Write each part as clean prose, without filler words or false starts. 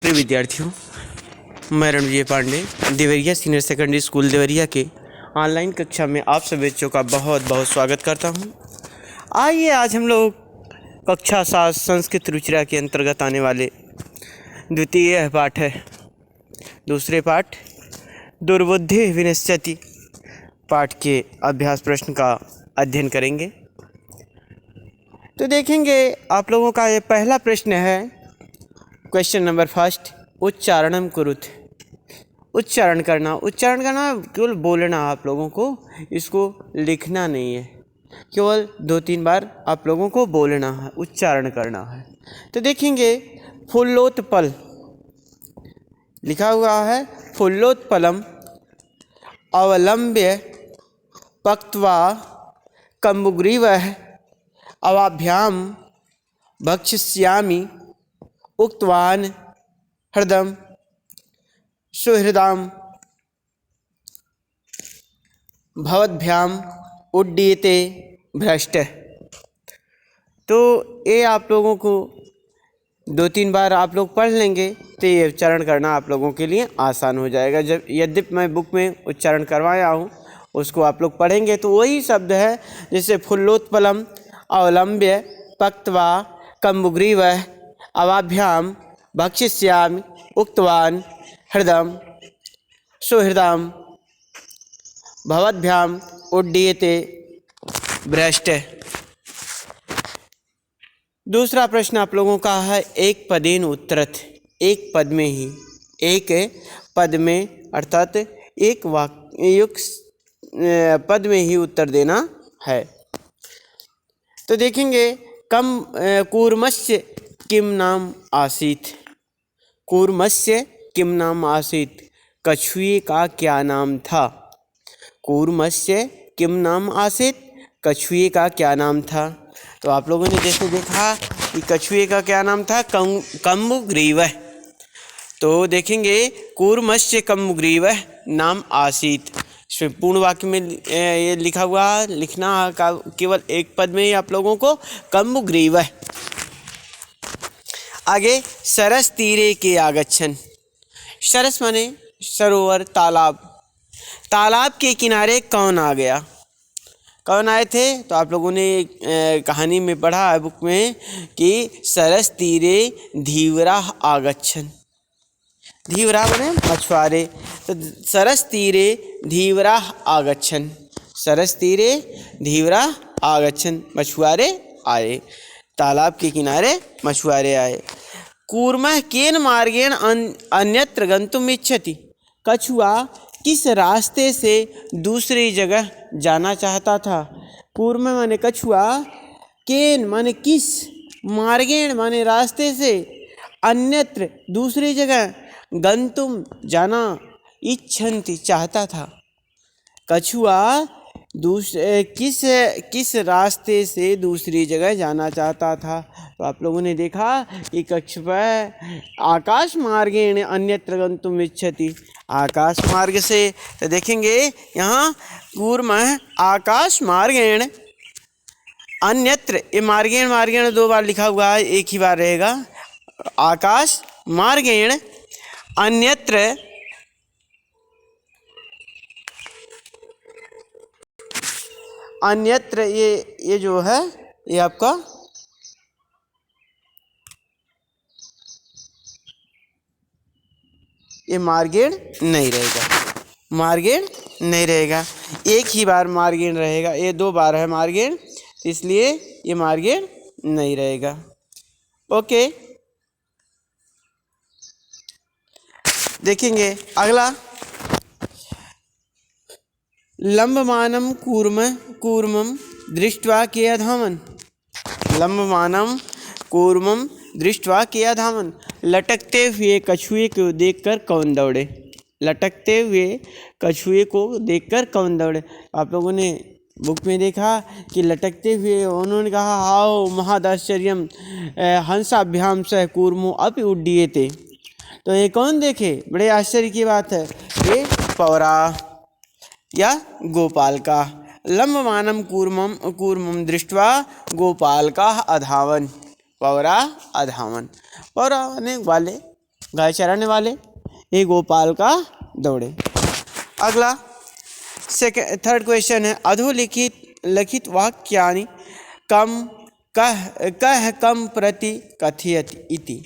प्रिय विद्यार्थियों, मैं Ranvijay Pandey Deoria senior secondary school Deoria के ऑनलाइन कक्षा में आप सभी बच्चों का बहुत बहुत स्वागत करता हूं। आइए आज हम लोग कक्षा 7 संस्कृत रुचिरा के अंतर्गत आने वाले द्वितीय पाठ है, दूसरे पाठ दुर्बुद्धि विनश्यति पाठ के अभ्यास प्रश्न का अध्ययन करेंगे। तो देखेंगे आप लोगों का ये पहला प्रश्न है, क्वेश्चन नंबर फर्स्ट, उच्चारणम कुरुत। उच्चारण करना केवल बोलना, आप लोगों को इसको लिखना नहीं है, केवल 2-3 बार आप लोगों को बोलना है, उच्चारण करना है। तो देखेंगे फुल्लोत्पल लिखा हुआ है, फुल्लोत्पलम अवलंब्य पक्त्वा कम्बुग्रीवः अवाभ्याम भक्षिष्यामि उक्तवान् हृदम सुहृदाम भवद्भ्याम उड्डीयते भ्रष्ट। तो ये आप लोगों को 2-3 बार आप लोग पढ़ लेंगे तो ये उच्चारण करना आप लोगों के लिए आसान हो जाएगा। जब यद्यपि मैं बुक में उच्चारण करवाया हूँ उसको आप लोग पढ़ेंगे तो वही शब्द है, जैसे फुल्लोत्पलम अवलंब्य पक्त्वा कम्बुग्रीवः अवाभ्याम भक्षिष्यामि उक्तवान् हृदम सुहृदाम भवद्भ्याम उड्डीयते भ्रष्ट। दूसरा प्रश्न आप लोगों का है, एक पदेन उत्तरत। एक पद में ही, एक पद में अर्थात एक पद में ही उत्तर देना है। तो देखेंगे कूर्मस्य किम नाम आसीत। कूर्मस्य किम नाम आसीत, कछुए का क्या नाम था। कूर्मस्य किम नाम आसीत, कछुए का क्या नाम था। तो आप लोगों ने जैसे देखा कि कछुए का क्या नाम था, कम्बुग्रीवः। तो देखेंगे कूर्मस्य कम्बुग्रीवः नाम आसीत, इसमें पूर्ण वाक्य में ये लिखा हुआ, लिखना केवल एक पद में ही आप लोगों को, कम्बुग्रीवः। आगे सरस तीरे के आगच्छन। सरस माने सरोवर, तालाब। तालाब के किनारे कौन आ गया, कौन आए थे। तो आप लोगों ने कहानी में पढ़ा है बुक में कि सरस तीरे धीवरा आगच्छन। धीवरा माने मछुआरे। तो सरस तीरे धीवरा आगच्छन, सरस तीरे धीवरा आगच्छन, मछुआरे आए, तालाब के किनारे मछुआरे आए। कूर्मः केन मार्गेण अन्यत्र गन्तुम् इच्छति। कछुआ किस रास्ते से दूसरी जगह जाना चाहता था। कूर्म माने कछुआ, केन माने किस, मार्गेण माने रास्ते से, अन्यत्र दूसरी जगह, गंतुम जाना, इच्छन्ति चाहता था। कछुआ किस रास्ते से दूसरी जगह जाना चाहता था। तो आप लोगों ने देखा कि कछुआ आकाश मार्गेण अन्यत्र गन्तुम् इच्छति, आकाश मार्ग से। तो देखेंगे यहाँ कूर्मः आकाश मार्गेण अन्यत्र, ये मार्गेण 2 बार लिखा हुआ है, एक ही बार रहेगा। आकाश मार्गेण अन्यत्र अन्यत्र, ये जो है ये आपका ये मार्गेण नहीं रहेगा, मार्गेण नहीं रहेगा, एक ही बार मार्गेण रहेगा। ये 2 बार है मार्गेण, इसलिए ये मार्गेण नहीं रहेगा। ओके, देखेंगे अगला, लंबमानं कूर्मं दृष्ट्वा कियद्धावन्। लंबमानं कूर्मं दृष्ट्वा कियद्धावन्, लटकते हुए कछुए को देखकर कौन दौड़े। लटकते हुए कछुए को देखकर कौन दौड़े। आप लोगों ने बुक में देखा कि लटकते हुए उन्होंने कहा, हाओ महदाश्चर्यम हंसाभ्याम सह कूर्मो अपि उड्डीयते। तो ये कौन देखे, बड़े आश्चर्य की बात है, ये पौरा या गोपाल का। लंबमानं कूर्मं दृष्ट्वा गोपाल का अधावन, पौरा अधावन। पौरा आने वाले गाय चराने वाले, ये गोपाल का दौड़े। अगला थर्ड क्वेश्चन है, अधोलिखित लिखित वाक्यानि कम कह कम प्रति कथयति इति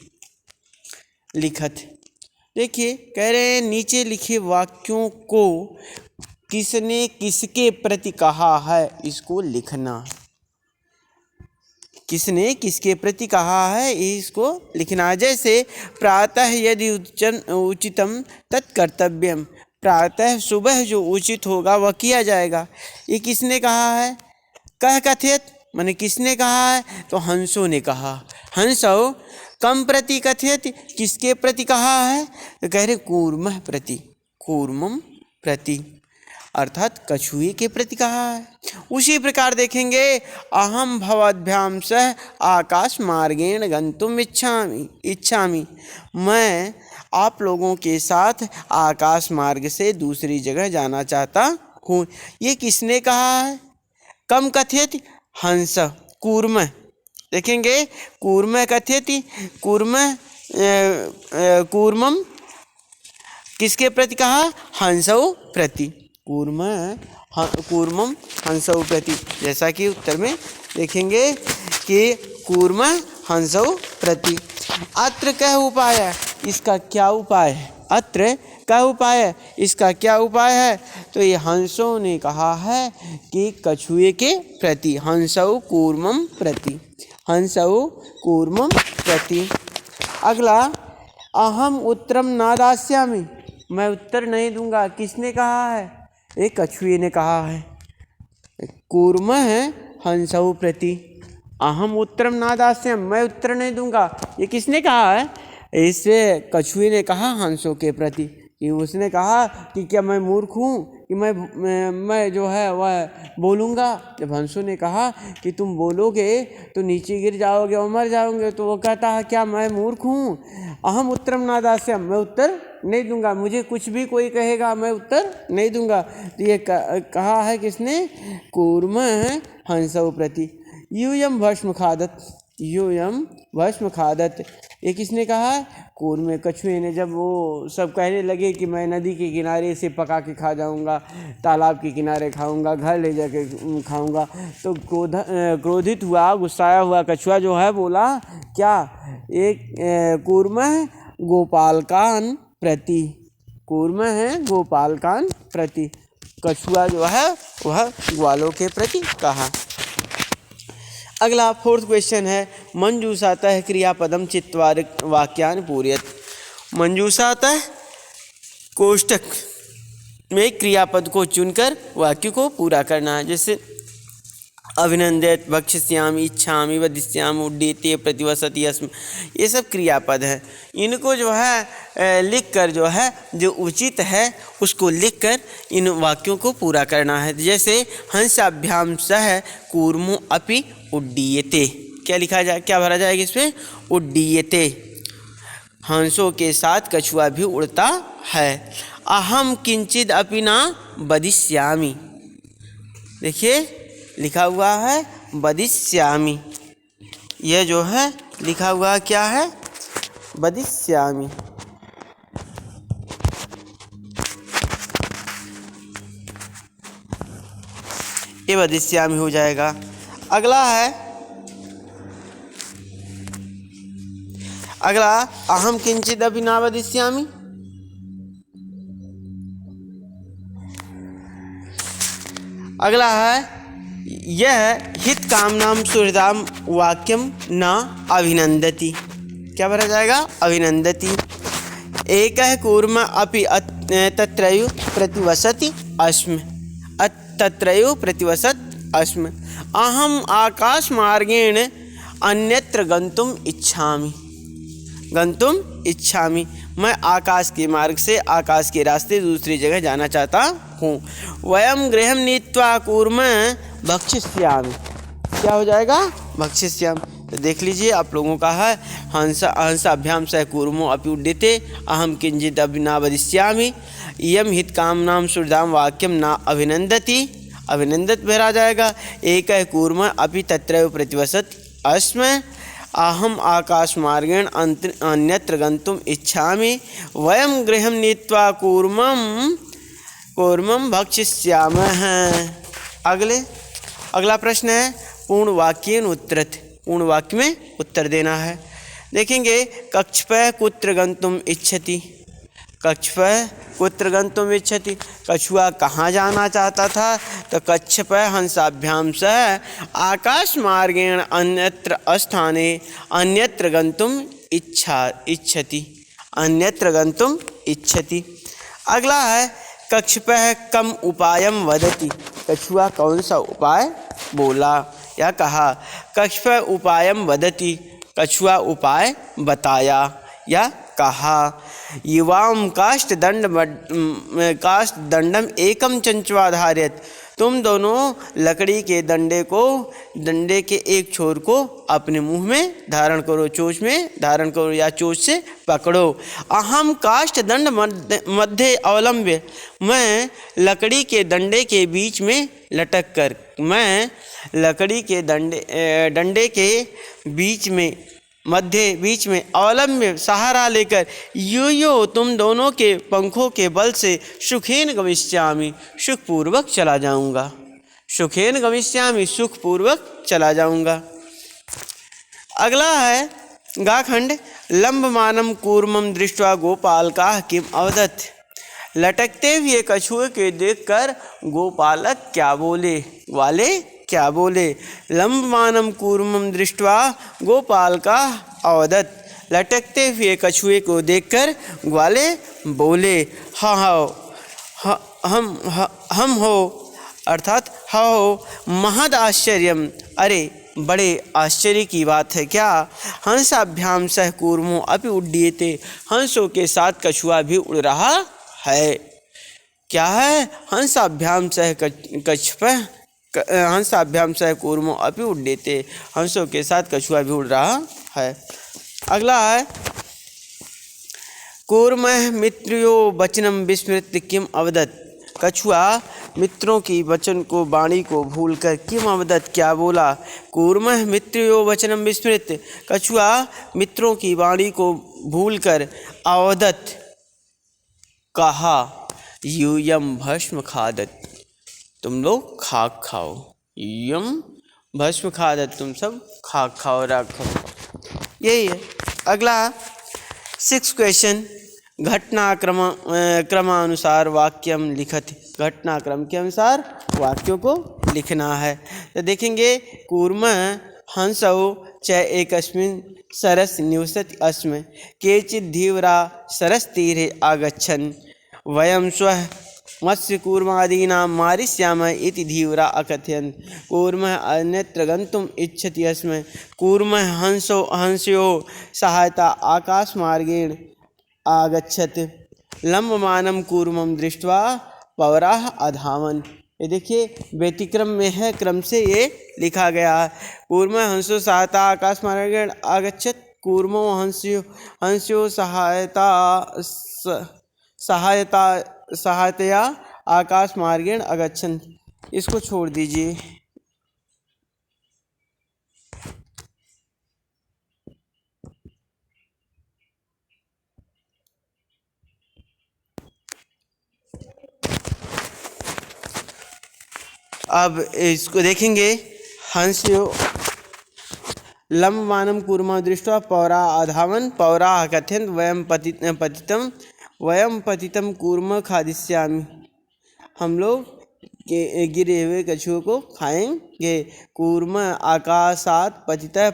लिखत। देखिए कह रहे हैं नीचे लिखे वाक्यों को किसने किसके प्रति कहा है, इसको लिखना। किसने किसके प्रति कहा है इसको लिखना। जैसे प्रातः यदि उचितम तत्कर्तव्यम, प्रातः सुबह जो उचित होगा वह किया जाएगा। ये किसने कहा है? कह कथयत माने किसने कहा है? तो हंसों ने कहा। हंसो कम प्रति कथयत, किसके प्रति कहा है? तो कह रहे कूर्मः प्रति, कूर्मम प्रति अर्थात कछुए के प्रति कहा है। उसी प्रकार देखेंगे, अहम भवद्भ्याम सह आकाश मार्गेण गंतुम इच्छामि, मैं आप लोगों के साथ आकाश मार्ग से दूसरी जगह जाना चाहता हूँ। ये किसने कहा है? कम कथयति हंस कूर्म। देखेंगे कूर्म कथयति, कूर्मम किसके प्रति कहा? हंसौ प्रति, कूर्मम हंसौ प्रति। जैसा कि उत्तर में देखेंगे कि कूर्म हंसौ प्रति। अत्र कह उपाय, इसका क्या उपाय है? अत्र कह उपाय, इसका क्या उपाय है? तो ये हंसों ने कहा है कि कछुए के प्रति, हंसौ कूर्मम प्रति, हंसौ कूर्मम प्रति। अगला, अहम उत्तरम न दास्यामि, मैं उत्तर नहीं दूंगा। किसने कहा है? एक कछुए ने कहा है। कूर्म है हंसौ प्रति, अहम उत्तरम न दास्यामि, मैं उत्तर नहीं दूंगा। ये किसने कहा है? इससे कछुए ने कहा हंसों के प्रति। कि उसने कहा कि क्या मैं मूर्ख हूँ कि मैं जो है वह बोलूँगा। जब हंसों ने कहा कि तुम बोलोगे तो नीचे गिर जाओगे और मर जाओगे, तो वो कहता है क्या मैं मूर्ख हूँ? अहम उत्तरम न दास्याम, मैं उत्तर नहीं दूंगा। मुझे कुछ भी कोई कहेगा मैं उत्तर नहीं दूंगा। तो ये कहा है किसने? कूर्म हंसौ प्रति। यूयम भस्म खादत, यूयम भस्म खादत, ये किसने कहा है? कूर्म कछुए ने। जब वो सब कहने लगे कि मैं नदी के किनारे से पका के खा जाऊंगा, तालाब के किनारे खाऊंगा, घर ले जाके खाऊंगा, तो क्रोधित हुआ, गुस्साया हुआ कछुआ जो है बोला क्या? एक कूर्म गोपालकान प्रति, कूर्म है गोपालकान प्रति, कछुआ जो है वह ग्वालों के प्रति कहा। अगला फोर्थ क्वेश्चन है, मंजूषातः क्रियापदम चित्वारि वाक्यानि पूरयत। मंजूषातः कोष्ठक में क्रियापद को चुनकर वाक्य को पूरा करना है। जैसे अभिनंदित, भक्षिष्यामि, इच्छामि, वदिष्यामि, उड्डीयते, प्रतिवसति, अस्मि, ये सब क्रियापद हैं। इनको जो है लिखकर जो है जो उचित है उसको लिखकर इन वाक्यों को पूरा करना है। जैसे हंसाभ्याम सह कूर्मो अपि उड्डीयते, क्या लिखा जाए, क्या भरा जाएगा इसमें? उड्डीयते, हंसों के साथ कछुआ भी उड़ता है। अहम किंचिद अपि न वदिष्यामि, देखिए लिखा हुआ है वदिष्यामि, यह जो है लिखा हुआ क्या है? वदिष्यामि। ये वदिष्यामि हो जाएगा। अगला है, अगला अहम किंचिद अपि न वदिष्यामि, अगला है यह हित कामनाम सुहृदाम वाक्यम न अभिनंदति, क्या भरा जाएगा? अभिनंदति। एक कूर्म अपि तत्रैव प्रतिवसति अस्म, तत्रैव प्रतिवसत अस्म। अहम आकाश मार्गेण अन्यत्र गंतुम इच्छामि, गंतुम इच्छामि, मैं आकाश के मार्ग से, आकाश के रास्ते दूसरी जगह जाना चाहता हूँ। वयम गृहम नीत्वा कूर्म भक्षिष्यामि, क्या हो जाएगा? भक्षिष्यामि। तो देख लीजिए आप लोगों का है हंसाभ्याम सह कूर्मो अपि उड्डीयते, अहम किंचिद अपि न वदिष्यामि, इयम हित कामनाम सुहृदाम वाक्यम न अभिनंदति, अभिनंदित भरा जाएगा। एक कूर्म अपि तत्रैव प्रतिवसत अस्म। अहम आकाशमार्गेण अन्यत्र गन्तुम इच्छामि वयम गृहं नीत्वा कूर्मं भक्षिष्यामः। अगला प्रश्न है पूर्ण वाक्येन उत्तरत। पूर्ण वाक्य में उत्तर देना है। देखेंगे कक्षपः कुत्र गन्तुम इच्छति। कक्षपः कुत्र गन्तुम इच्छति, कछुआ कहाँ जाना चाहता था? तो कक्षपः हंसाभ्याम सह आकाशमार्गेण अन्यत्र स्थाने अन्यत्र गन्तुम इच्छति। अन्यत्र गन्तुम इच्छति। अगला है कक्षपः कम उपायम वदति। कछुआ कौन सा उपाय बोला या कहा? कक्षपः उपायम वदति, कछुआ उपाय बताया या कहा। युवाम काष्ठदंडम एकम चंचवाधार्यत। तुम दोनों लकड़ी के डंडे के एक छोर को अपने मुंह में धारण करो, चोंच में धारण करो या चोंच से पकड़ो। अहम काष्ठदंड मध्य अवलंब्य। मैं लकड़ी के डंडे के बीच में लटक कर, मैं लकड़ी के डंडे के बीच में अवलंब्य सहारा लेकर यो तुम दोनों के पंखों के बल से सुखेन गमिष्यामि, सुखपूर्वक चला जाऊंगा। सुखेन गमिष्यामि, सुखपूर्वक चला जाऊंगा। अगला है गाखंड लंबमानं कूर्मं दृष्ट्वा गोपालकाः किम अवदत्। लटकते हुए कछुए के देखकर गोपालक क्या बोले, ग्वाले क्या बोले? लंबमानं कूर्मं दृष्ट्वा गोपालकाः अवदत्। लटकते हुए कछुए को देखकर ग्वाले बोले हम हो अर्थात हो महद आश्चर्यम। अरे बड़े आश्चर्य की बात है क्या? हंसाभ्याम सह कूर्मो अपि उड्डीयते। हंसों के साथ कछुआ भी उड़ रहा है। क्या है? हंसाभ्याम सह कूर्मो अपि उड्डीयते। हंसों के साथ कछुआ भी उड़ रहा है। अगला है कूर्मः मित्र्यो वचनम विस्मृत्य किम अवदत्। कछुआ मित्रों की वचन को वाणी को भूलकर किम अवदत् क्या बोला? कूर्मः मित्र्यो वचनम विस्मृत्य। कछुआ मित्रों की वाणी को भूलकर अवदत् कहा यूयम भस्म खादत। तुम लोग खाक खाओ। यूयम भस्म खादत, तुम सब खाक खाओ, राख खाओ। यही है। अगला 6 क्वेश्चन क्रमानुसार वाक्यम लिखत। घटनाक्रम के अनुसार वाक्यों को लिखना है। तो देखेंगे कूर्मः हंसौ च एकस्मिन् सरस निवसति अस्म केचित् धीवरा सरसतीरे आगच्छन् वयं श्वः मत्स्यकूर्मादीनां मारिष्यामः इति धीवरा अकथयन्। कूर्मः अन्यत्र गन्तुम् इच्छति अस्म। कूर्मः हंसयोः सहायता आकाशमार्गेण आगच्छत्। लंबमानं कूर्मं दृष्ट्वा पौराः अधावन्। ये देखिए व्यतिक्रम में है, क्रम से ये लिखा गया है। कूर्मः हंसो सहायता आकाशमार्गेण आगच्छत्। कूर्मो हंस्यो सहायतया आकाशमार्गेण अगच्छन्। इसको छोड़ दीजिए। अब इसको देखेंगे हंस्यो लंबमानं कूर्मः दृष्ट्वा पौरा अधावन् पौराः कथयन् वयं पतितं कूर्मः खादिष्यामि। हम लोग गिरे हुए कछुओं को खाएंगे। कूर्मः आकाशात् पतितः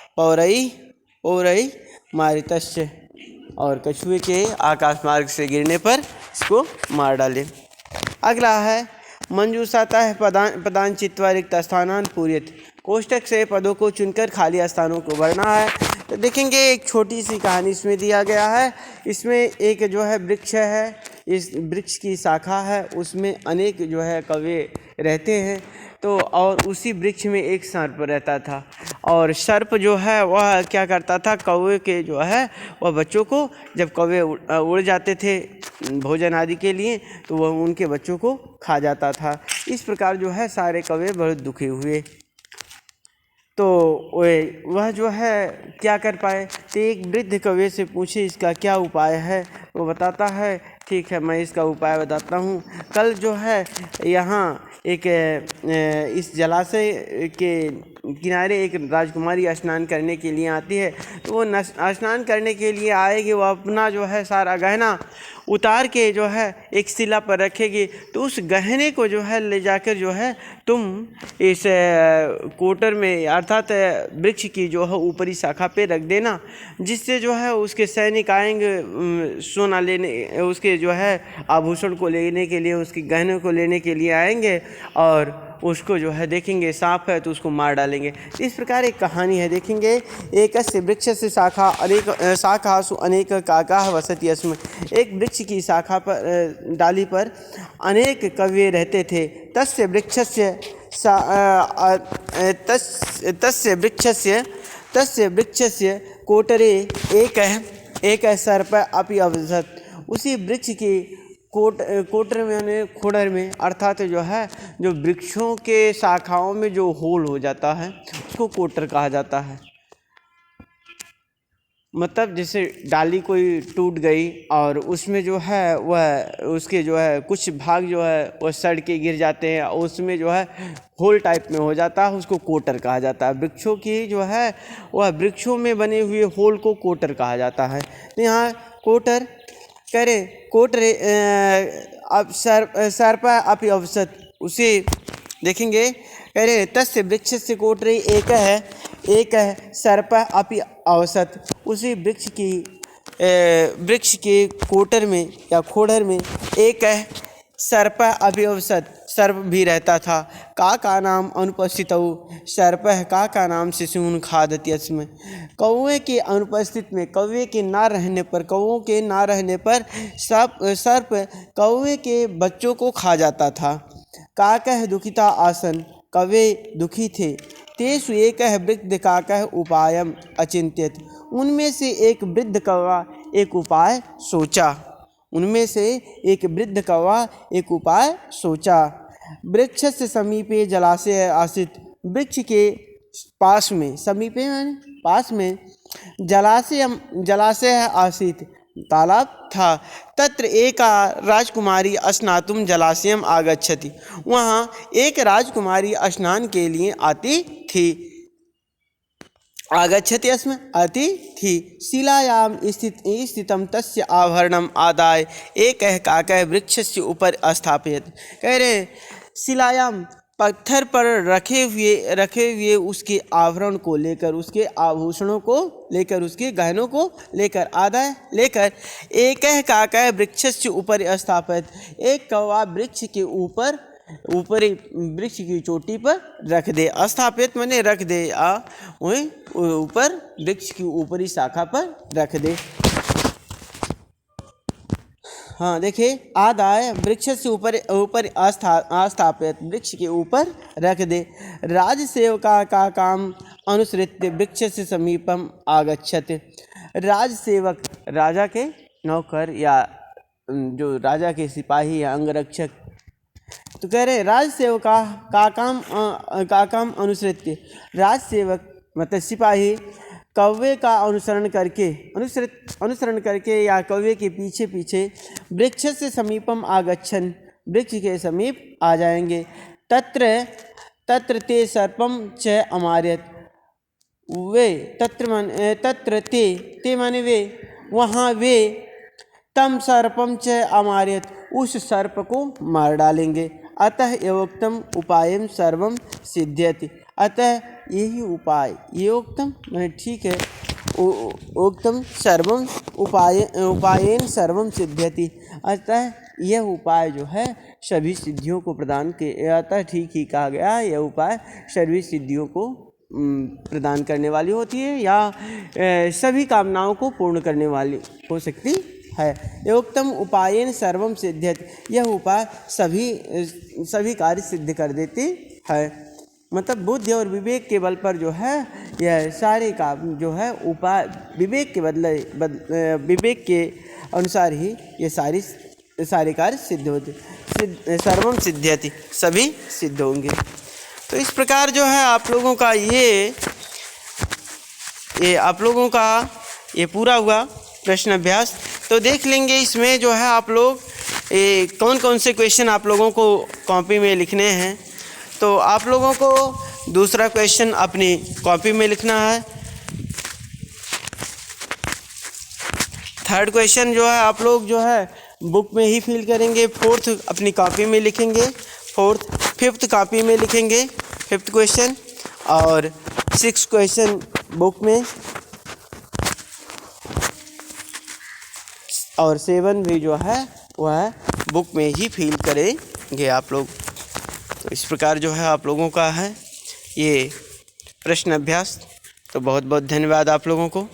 पौरैः मारितश्च। और कछुए के आकाश मार्ग से गिरने पर इसको मार डाले। अगला है मंजूषातः पदान चित्वा रिक्त स्थानान पूर्यत। कोष्टक से पदों को चुनकर खाली स्थानों को भरना है। तो देखेंगे एक छोटी सी कहानी इसमें दिया गया है। इसमें एक जो है वृक्ष है, इस वृक्ष की शाखा है, उसमें अनेक जो है कौवे रहते हैं। तो और उसी वृक्ष में एक सर्प रहता था। और सर्प जो है वह क्या करता था, कौवे के जो है वह बच्चों को, जब कौवे उड़ जाते थे भोजन आदि के लिए, तो वह उनके बच्चों को खा जाता था। इस प्रकार जो है सारे कौवे बहुत दुखी हुए। तो वह जो है क्या कर पाए। तो एक वृद्ध कौवे से पूछे इसका क्या उपाय है। वो बताता है ठीक है मैं इसका उपाय बताता हूँ। कल जो है यहाँ एक इस जलाशय के किनारे एक राजकुमारी स्नान करने के लिए आती है। तो वो स्नान करने के लिए आएगी, वो अपना जो है सारा गहना उतार के जो है एक शिला पर रखेगी। तो उस गहने को जो है ले जाकर जो है तुम इस कोटर में अर्थात वृक्ष की जो है ऊपरी शाखा पे रख देना, जिससे जो है उसके सैनिक आएंगे सोना लेने, उसके जो है आभूषण को लेने के लिए, उसके गहने को लेने के लिए आएंगे और उसको जो है देखेंगे सांप है तो उसको मार डालेंगे। इस प्रकार एक कहानी है, देखेंगे। एकस्य वृक्षस्य शाखा अनेक शाखासु अनेक काकाः वसति स्म। एक वृक्ष की शाखा पर डाली पर अनेक कौवे रहते थे। तस्य वृक्षस्य कोटरे एकः सर्पः अपि अवसत्। उसी वृक्ष की कोटर में यानी खोडर में अर्थात जो है जो वृक्षों के शाखाओं में जो होल हो जाता है उसको कोटर कहा जाता है। मतलब जैसे डाली कोई टूट गई और उसमें जो है वह उसके जो है कुछ भाग जो है वह सड़ के गिर जाते हैं और उसमें जो है होल टाइप में हो जाता है, उसको कोटर कहा जाता है। वृक्षों की जो है वह वृक्षों में बने हुए होल को कोटर कहा जाता है। तो यहाँ कोटर करे कोटरे अब सर्पः अपि अवसत्। उसे देखेंगे करे तस्य वृक्षस्य कोटरे एकः सर्पः अपि अवसत्। उसी वृक्ष के कोटर में या खोडर में एकः सर्पः अपि अवसत्, सर्प भी रहता था। का नाम अनुपस्थितौ सर्पः का नाम शिशून् खादति स्म। कौवे के अनुपस्थित में, कौवे के ना रहने पर, कौवों के ना रहने पर सर्प कौवे के बच्चों को खा जाता था। काकः दुखिता आसन, कौवे दुखी थे। तेषु एकः वृद्ध काकः उपायम् अचिन्त्यत। उनमें से एक वृद्ध कौवा एक उपाय सोचा। एक उपाय सोचा। वृक्षस्य समीपे जलाशय आसीत्। वृक्ष के पास में, समीपे माने पास में, जलाशय आसीत्, तालाब था। तत्र एका राजकुमारी स्नातुं जलाशयम् आगच्छति। वहाँ एक राजकुमारी स्नान के लिए आती थी। आगच्छति स्म, आती थी। शिलायां स्थितं तस्य आभरणम् आदाय एकः काकः वृक्षस्य ऊपर स्थापयत्। कह रहे शिलायां पत्थर पर रखे हुए उसके आवरण को लेकर, उसके आभूषणों को लेकर, उसके गहनों को लेकर, आदाय लेकर एकः काकः वृक्षस्य ऊपर स्थापयत्। एक कौवा वृक्ष के ऊपरी वृक्ष की चोटी पर रख दे। स्थापित माने रख दे, वहीं ऊपर वृक्ष की ऊपरी शाखा पर रख दे। हाँ देखिए, आदाय वृक्ष से ऊपर स्थापित, वृक्ष के ऊपर रख दे। राजसेवका का काम अनुसृत्य वृक्ष से समीपम आगच्छत। राजसेवक राजा के नौकर या जो राजा के सिपाही या अंगरक्षक, तो कह रहे राजसेवका का काम अनुसृत्य। राजसेवक मतलब सिपाही कौवे का अनुसरण करके या कौवे के पीछे वृक्ष से समीपम आगच्छन, वृक्ष के समीप आ जाएंगे। तत्र ते सर्पम च अमार्यत। वे तत्र ते माने वे, वहाँ वे तम सर्पम च अमार्यत, उस सर्प को मार डालेंगे। अतः एवोक्तम उपायम सर्वम सिद्ध्यति। अतः यही उपाय, ये उक्तम मैंने ठीक है, उक्तम सर्वम उपायेन सर्वम सिद्ध्यति। अतः यह उपाय जो है सभी सिद्धियों को प्रदान के, अतः ठीक ही कहा गया, यह उपाय सभी सिद्धियों को प्रदान करने वाली होती है या सभी कामनाओं को पूर्ण करने वाली हो सकती है। एवोक्तम उपायेन सर्वम सिद्ध्यति। यह उपाय सभी कार्य सिद्ध कर देती है। मतलब बुद्धि और विवेक के बल पर जो है यह सारे काम जो है उपाय, विवेक के अनुसार ही ये सारे कार्य सिद्ध होते, सर्वम सिद्ध्यति, सभी सिद्ध होंगे। तो इस प्रकार जो है आप लोगों का ये ये आप लोगों का ये पूरा हुआ प्रश्न अभ्यास। तो देख लेंगे इसमें जो है आप लोग ये कौन कौन से क्वेश्चन आप लोगों को कॉपी में लिखने हैं। तो आप लोगों को दूसरा क्वेश्चन अपनी कॉपी में लिखना है। थर्ड क्वेश्चन जो है आप लोग जो है बुक में ही फिल करेंगे। फोर्थ अपनी कॉपी में लिखेंगे। फिफ्थ कॉपी में लिखेंगे फिफ्थ क्वेश्चन, और सिक्स क्वेश्चन बुक में, और 7 भी जो है वह बुक में ही फिल करेंगे आप लोग। तो इस प्रकार जो है आप लोगों का है ये प्रश्न अभ्यास। तो बहुत बहुत धन्यवाद आप लोगों को।